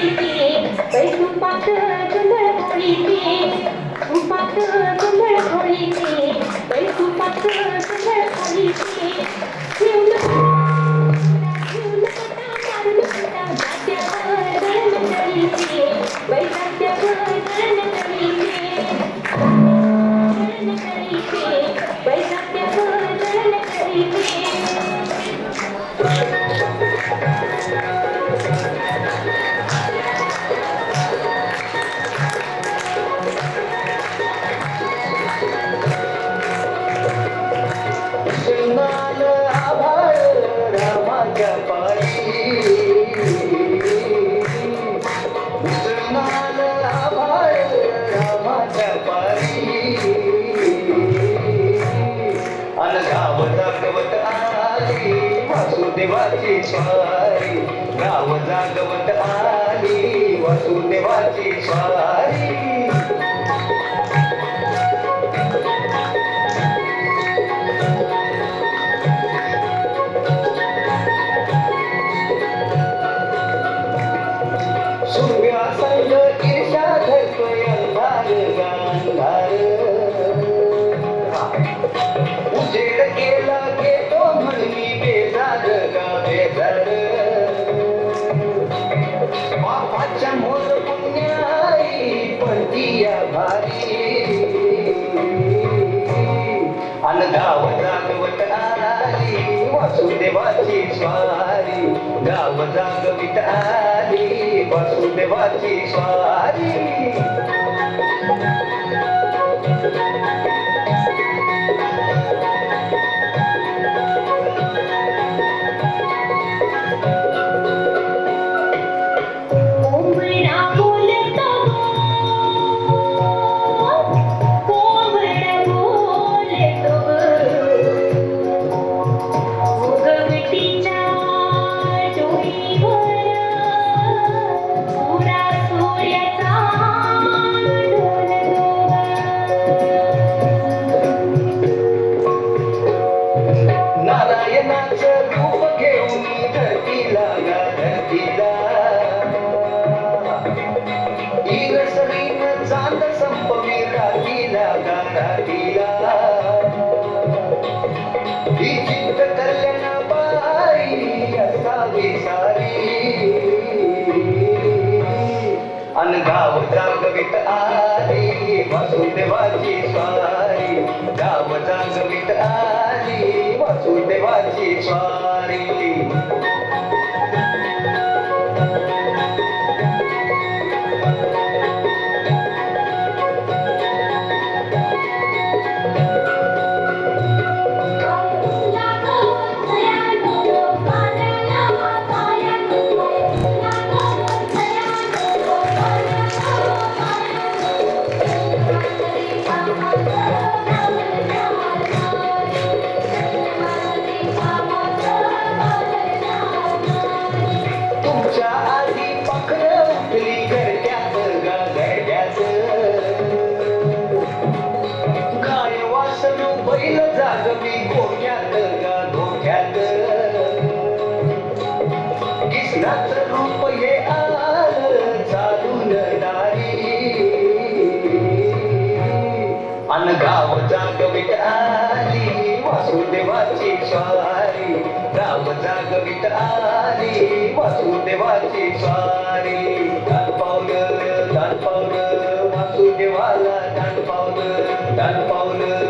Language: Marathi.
घोळीचे बैसुपात कमळ घोळीचे सुपात कमळ घोळीचे बैसुपात कमळ घोळीचे वासुदेवाची स्वारी गाव जागवत आली वासुदेवाची स्वारी सूर्यासंग ईर्ष्या धरतोय अंधार गांधार उजेड केला घेतो म्हणली बेजार गा बेजार बापाच्या मोर पुण्याई पणतीया भारी अन गाव जागवत आली वासुदेवाची स्वारी गाव जागवित आली वासुदेवाची स्वारी नारायणाचं रूप घेऊन धरतीला गा धरतीला ईरसरीन चांद संपवी रातीला गा रातीला ही चिंत कल्याण बाई असावी सारी अन गाव जागवित आली वासुदेवाची स्वारी गाव जागवित आली वासुदेवाची स्वारी बैल जागवी गोठ्यात गा धोक्यात कृष्णाचं रूप हे आलं चालून दारी अन गाव जागवित आली वासुदेवाची स्वारी गाव जागवित आली वासुदेवाची स्वारी दान पावलं वासुदेवाला दान पावलं